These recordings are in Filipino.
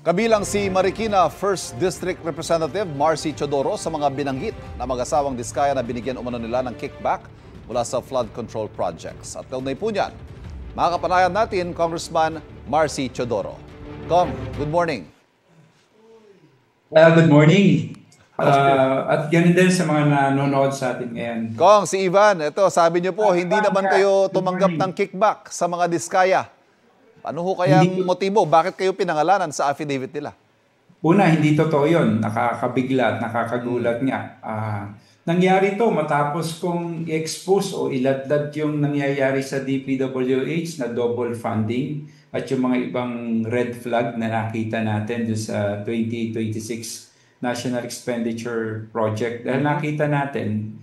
Kabilang si Marikina 1st District Representative Marcy Chodoro sa mga binanggit na mag-asawang Diskaya na binigyan umano nila ng kickback mula sa flood control projects. At kaugnay po niyan, makakapanayan natin Congressman Marcy Chodoro. Kong, good morning. Good morning. At ganun din sa mga nanonood sa atin ngayon. Kong, si Ivan, ito sabi niyo po, hindi naman kayo tumanggap ng kickback sa mga Diskaya. Ano ho kayang motibo? Bakit kayo pinangalanan sa affidavit nila? Una, hindi totoo yun. Nakakabigla at nakakagulat nga. Nangyari to matapos kong i-expose o iladlad yung nangyayari sa DPWH na double funding at yung mga ibang red flag na nakita natin sa 2026 National Expenditure Project. Dahil nakita natin,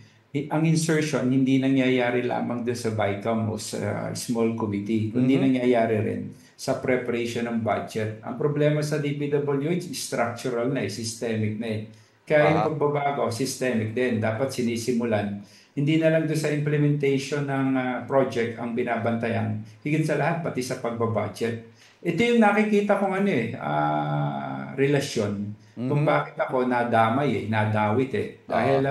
ang insertion hindi nangyayari lamang doon sa BICAM o sa small committee, kundi nangyayari rin sa preparation ng budget. Ang problema sa DPWH, structural na systemic na Kaya yung pagbabago, systemic din. Dapat sinisimulan. Hindi na lang doon sa implementation ng project ang binabantayan. Higit sa lahat, pati sa pagbabudget. Ito yung nakikita kong relasyon kung bakit ako nadamay nadawit Dahil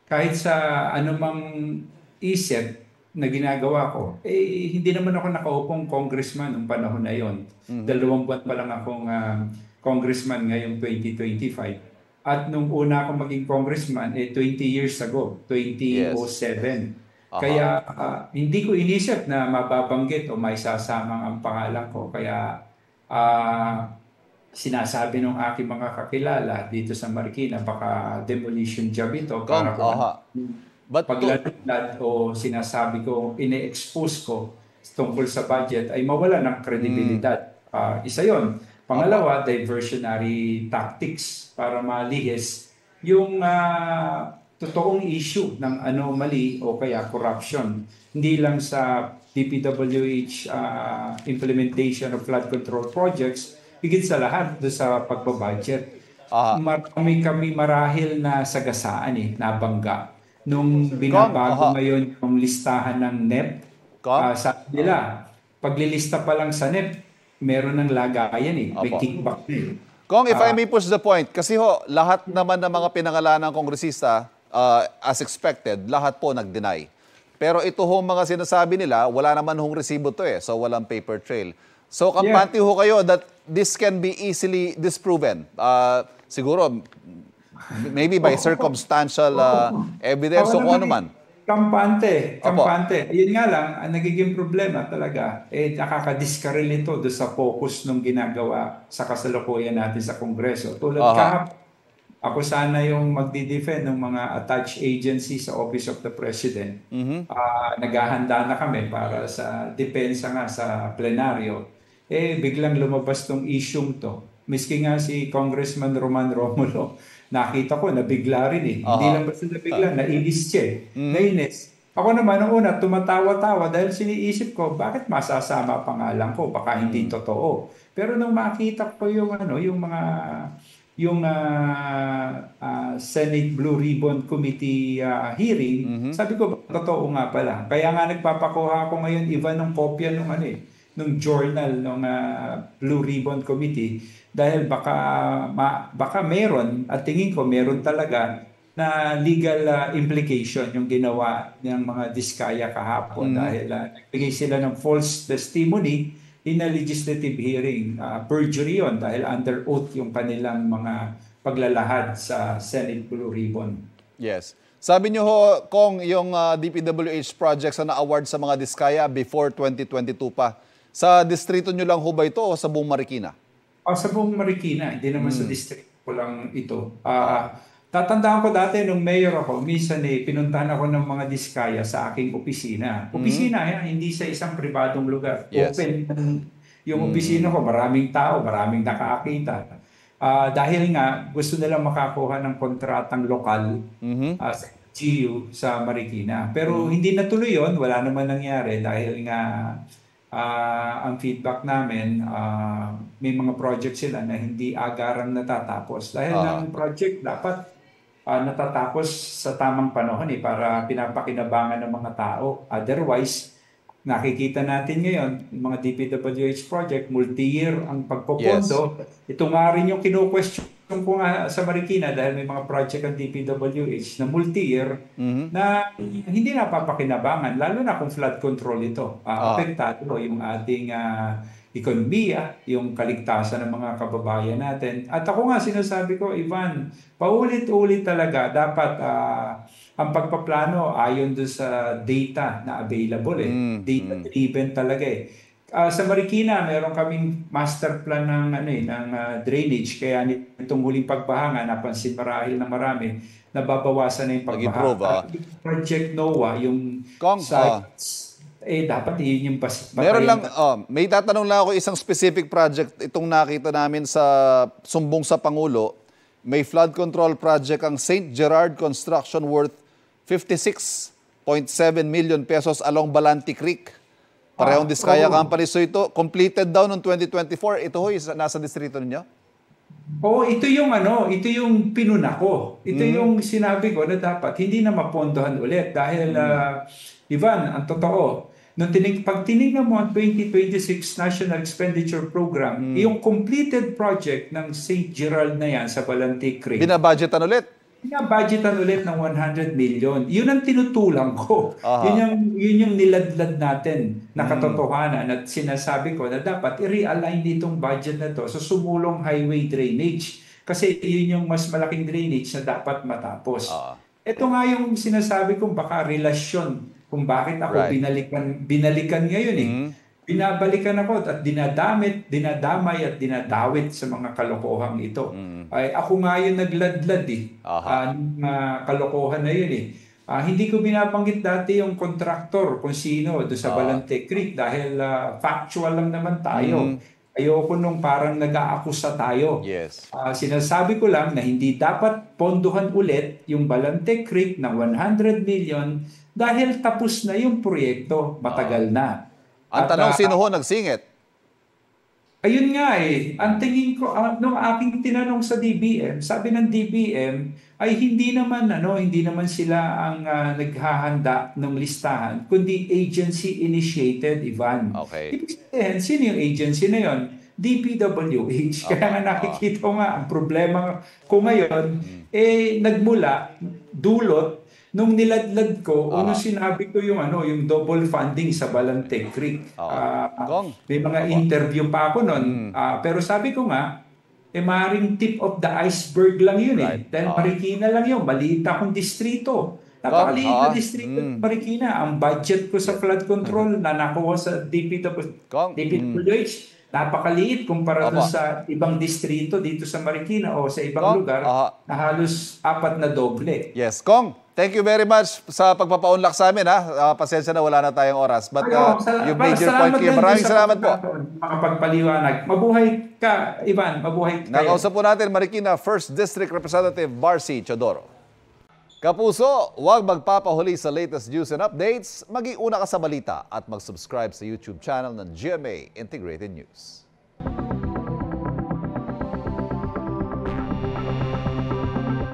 kahit sa anumang isip na ginagawa ko, hindi naman ako nakaupong congressman noong panahon na yon. 2 buwan pa lang akong congressman ngayong 2025. At nung una akong maging congressman, 20 years ago, 2007. Yes. Kaya hindi ko inisip na mababanggit o may sasamang ang pangalan ko. Kaya sinasabi ng aking mga kakilala dito sa Marikina, baka demolition job ito para paglalaglag o sinasabi ko, ine-expose ko tungkol sa budget ay mawala ng kredibilidad. Isa yon. Pangalawa, diversionary tactics para malihis yung totoong issue ng anomaly o kaya corruption. Hindi lang sa DPWH implementation of flood control projects, higit sa lahat doon sa pagbabudget. Marami kami marahil na sagasaan nabangga. Nung binabago ngayon yung listahan ng NEP, sabi nila, paglilista pa lang sa NEP, meron ng lagayan may kickback Kong, if I may push the point, kasi lahat naman ng mga pinangalanan ng kongresista, as expected, lahat po nag-deny. Pero ito mga sinasabi nila, wala naman resibo to so walang paper trail. So, kampante kayo that this can be easily disproven. Siguro, maybe by circumstantial evidence o kung ano man. Kampante. Yun nga lang, ang nagiging problema talaga, nakaka-discarrel ito doon sa focus ng ginagawa sa kasalukuyan natin sa Kongreso. Tulad kahapon, ako sana yung magdi-defend ng mga attached agency sa Office of the President. Naghahanda na kami para sa depensa nga sa plenaryo. Biglang lumabas tong issue to. Miski nga si Congressman Roman Romulo, nakita ko, nabigla rin Hindi lang basta nabigla, nainis siya Nainis. Ako naman, nung una, tumatawa-tawa dahil siniisip ko, bakit masasama pangalan ko? Baka hindi totoo. Pero nung makita ko yung Senate Blue Ribbon Committee hearing, sabi ko, totoo nga pala. Kaya nga nagpapakuha ako ngayon, Ivan, ng kopya nung journal ng Blue Ribbon Committee dahil baka meron at tingin ko meron talaga na legal implication yung ginawa ng mga Diskaya kahapon dahil nagbigay sila ng false testimony in a legislative hearing. Perjury yun dahil under oath yung kanilang mga paglalahad sa Senate Blue Ribbon. Yes. Sabi niyo Kong, yung DPWH projects na na-award sa mga Diskaya before 2022 pa. Sa distrito nyo lang ba ito o sa buong Marikina? Sa buong Marikina, hindi naman sa distrito ko lang ito. Tatandaan ko dati nung mayor ako, minsan pinuntahan ako ng mga Diskaya sa aking opisina. Opisina, hindi sa isang pribadong lugar. Yes. Open yung opisina ko, maraming tao, maraming nakakita. Dahil nga, gusto nila makakuha ng kontratang lokal sa GU sa Marikina. Pero hindi natuloy yun, wala naman nangyari dahil nga ang feedback namin, may mga project sila na hindi agarang natatapos. Dahil ng project dapat natatapos sa tamang panahon para pinapakinabangan ng mga tao. Otherwise, nakikita natin ngayon, yung mga DPWH project, multi-year ang pagpopondo. Ito nga rin yung kino-question ko nga sa Marikina dahil may mga project ang DPWH na multi-year na hindi napapakinabangan, lalo na kung flood control ito. Apektado yung ating ekonomiya, yung kaligtasan ng mga kababayan natin. At ako nga sinasabi ko, Ivan, paulit-ulit talaga dapat ang pagpaplano ayon doon sa data na available data-driven talaga sa Marikina, meron kaming master plan ng drainage, kaya nitong huling pagbaha napansin marahil na marami nababawasan na yung pagbaha. Project NOAA, yung sites, dapat yun yung meron lang, may tatanong lang ako isang specific project itong nakita namin sa sumbong sa Pangulo. May flood control project ang St. Gerard Construction worth 56.7 million pesos along Balanti Creek. Parehong Diskaya Company. So ito, completed daw noong 2024. Ito hoy, nasa distrito ninyo? Ito yung pinuna ko. Ito yung sinabi ko na dapat hindi na mapondohan ulit dahil, Ivan, ang totoo, pag tinignan mo ang 2026 National Expenditure Program, yung completed project ng St. Gerald na yan sa Balanti Creek. Binabudgetan ulit? Budgetan ulit ng 100 million. Yun ang tinutulang ko. Yun yung niladlad natin na katotohanan at sinasabi ko na dapat i-realign ditong budget na to sa sumulong highway drainage. Kasi yun yung mas malaking drainage na dapat matapos. Ito nga yung sinasabi kong baka relasyon kung bakit ako binalikan ngayon Binabalikan ako at dinadamay at dinadawit sa mga kalokohang ito. Ay, ako nga yung nagladlad kalokohan na yun hindi ko binabanggit dati yung contractor kung sino doon sa Balante Creek dahil factual lang naman tayo. Ayoko nung parang nag-aakusa tayo. Sinasabi ko lang na hindi dapat ponduhan ulit yung Balante Creek ng 100 million dahil tapos na yung proyekto, matagal na. Ang tanong, sino ho nagsingit? Ayun nga ang tingin ko, nung aking tinanong sa DBM, sabi ng DBM ay hindi naman sila ang naghahanda ng listahan, kundi agency-initiated, Ivan. Ibig sabihin, sino yung agency na yon? DPWH. Kaya nga nakikita ko nga, ang problema ko ngayon, nagmula, dulot, nung niladlad ko, sinabi ko yung double funding sa Balante Creek. May mga interview pa ako noon. Pero sabi ko nga, maaaring tip of the iceberg lang yun Dahil Marikina lang yun. Maliit akong distrito. Napakaliit na distrito Marikina. Ang budget ko sa flood control na nakuha sa DPWH, napakaliit kumpara sa ibang distrito dito sa Marikina o sa ibang lugar na halos 4 na doble. Yes, Kong. Thank you very much sa pagpapaunlak sa amin. Pasensya na wala na tayong oras. But you made your point clear. Maraming salamat po. Makapagpaliwanag. Mabuhay ka, Ivan. Mabuhay kayo. Nakausap po natin Marikina 1st District Representative Barcy Chodoro. Kapuso, huwag magpapahuli sa latest news and updates. Maging una ka sa balita at mag-subscribe sa YouTube channel ng GMA Integrated News.